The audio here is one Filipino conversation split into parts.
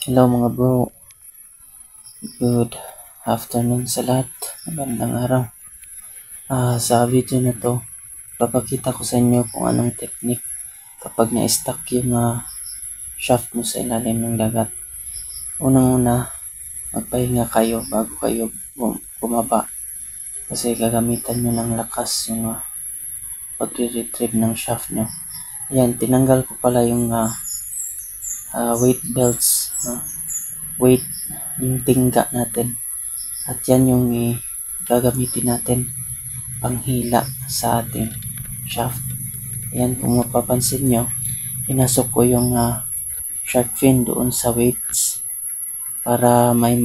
Hello mga bro, good afternoon sa lahat. Magandang araw. Sa video na to, papakita ko sa inyo kung anong technique kapag na-stuck yung shaft mo sa ilalim ng dagat. Unang-una, magpahinga kayo bago kayo bumaba kasi gagamitan nyo ng lakas yung pagre-retrieve ng shaft nyo. Ayan, tinanggal ko pala yung weight belts, weight, yung tingga natin. At yan yung gagamitin natin panghila sa ating shaft. Ayan, kung mapapansin nyo, pinasok ko yung shark fin doon sa weights para may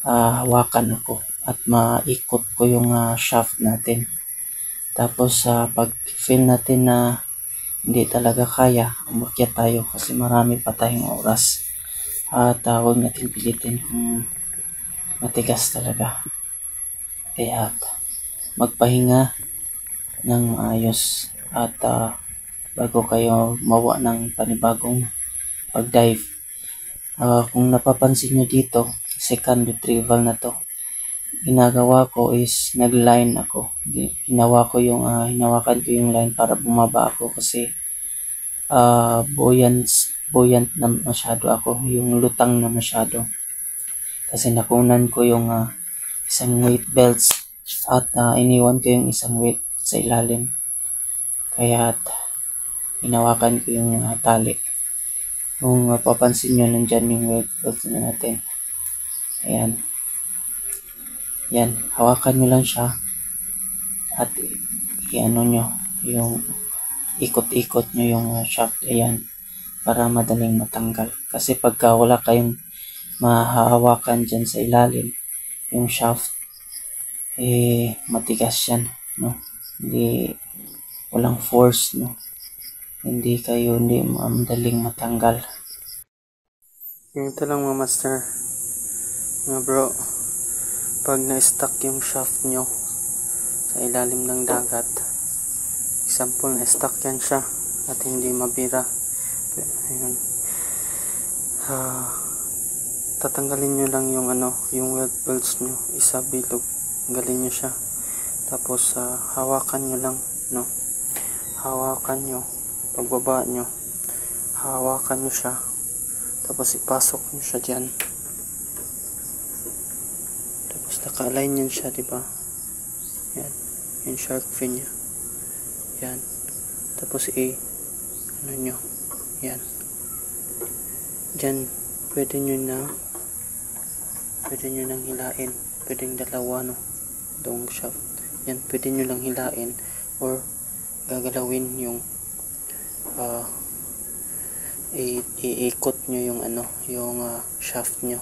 hawakan ako at maikot ko yung shaft natin. Tapos pag feel natin na hindi talaga kaya, umakyat tayo kasi marami pa tayong oras. At huwag natin pilitin kung matigas talaga. Kaya magpahinga ng maayos at bago kayo mawa ng panibagong pag-dive. Kung napapansin nyo dito, second retrieval na to. Ginagawa ko is nag-line ako. Hinawakan ko yung line para bumaba ako kasi buoyant na masyado ako, yung lutang na masyado. Kasi nakunan ko yung isang weight belts at iniwan ko yung isang weight sa ilalim. Kaya hinawakan ko yung tali. Kung mapapansin nyo, nandyan yung weight belts na natin. Ayan. Yan, hawakan nyo lang siya at i-ano nyo, yung ikot-ikot nyo yung shaft. Ayan, para madaling matanggal. Kasi pagka wala kayong mahahawakan dyan sa ilalim, yung shaft, matigas yan, no? Hindi, walang force, no? Hindi madaling matanggal. Ito lang mga master, mga bro, pag na-stuck yung shaft nyo sa ilalim ng dagat, example, na-stuck yan siya at hindi mabira, ayun, tatanggalin nyo lang yung yung weight belts nyo, isa bilog, tanggalin nyo siya, tapos hawakan nyo lang, no? Hawakan nyo, pagbaba nyo, hawakan nyo siya, tapos ipasok nyo siya dyan, tapos naka-align yan siya, diba? Yan, yung shark fin nya, yan, tapos ano nyo, yan, dyan, pwede nyo nang hilain, pwedeng dalawa, no, itong shaft, yan, pwede nyo lang hilain or gagalawin yung iikot nyo yung yung shaft nyo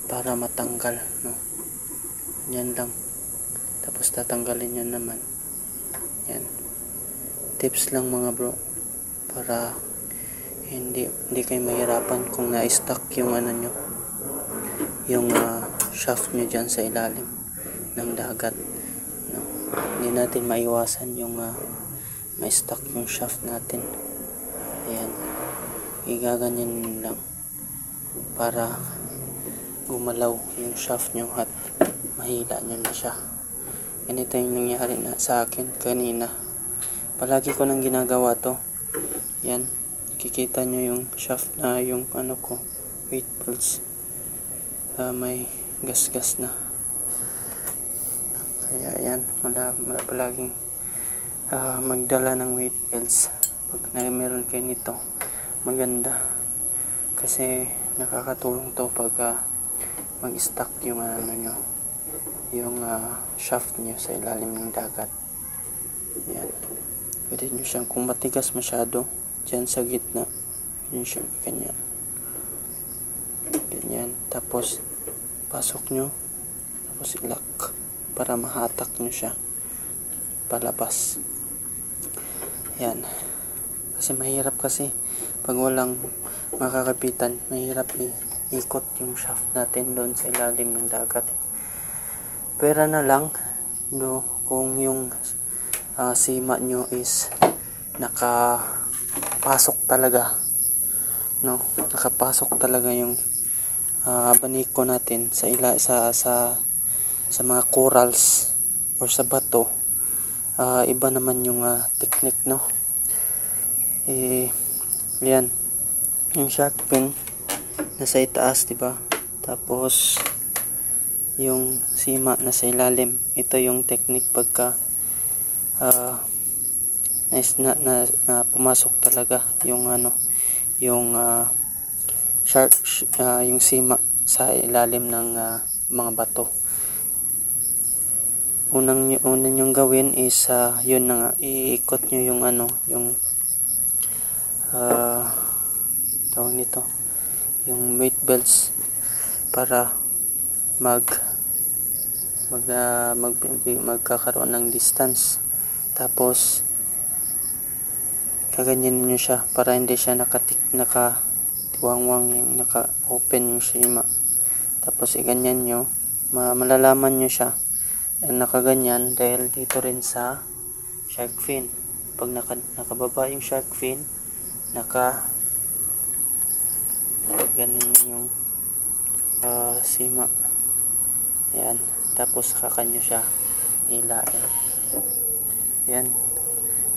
para matanggal, no, yan lang, tapos tatanggalin nyo naman, yan, tips lang mga bro, para hindi kayo mahirapan kung na-stuck yung nyo, yung shaft nyo dyan sa ilalim ng dagat, no? Hindi natin maiwasan yung ma-stuck yung shaft natin. Ayan, igaganyan lang para gumalaw yung shaft nyo at mahila nyo na siya. Ganito yung nangyari na sa akin kanina, palagi ko nang ginagawa to. Yan, kikita nyo yung shaft na yung ko, weight belts, may gas-gas na. Kaya yan, palaging magdala ng weight belts pag meron kayo nito, maganda kasi nakakatulong to pag mag-stuck yung nyo, yung shaft nyo sa ilalim ng dagat. Yan, pwede nyo siyang, kung matigas masyado dyan sa gitna, yun siya ganyan, tapos pasok nyo, tapos ilak para mahatak nyo siya palabas. Yan, kasi mahirap kasi pag walang makakapitan, mahirap ikot yung shaft natin doon sa ilalim ng dagat. Pera na lang, no, kung yung sima nyo is nakapasok talaga no, nakapasok talaga yung abaniko natin sa sa mga corals or sa bato. Iba naman yung technique, no. Yan yung shark fin nasa itaas, di ba? Tapos yung sima nasa ilalim. Ito yung technique pagka na pumasok talaga yung yung shark, yung sima sa ilalim ng mga bato. Unang yung gawin is yun na nga, iikot nyo yung yung tawag nito, yung weight belts para magkakaroon ng distance. Tapos kaganyanin nyo siya para hindi siya nakatiwangwang, yung naka-open yung sima. Tapos iganyan nyo, malalaman nyo siya nakaganyan dahil dito rin sa shark fin. Pag nakababa yung shark fin, ganun yung sima. Ayan. Tapos kakanyo siya hilain. Ayan.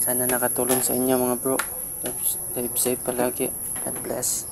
Sana nakatulong sa inyo mga bro. Live safe palagi. God bless.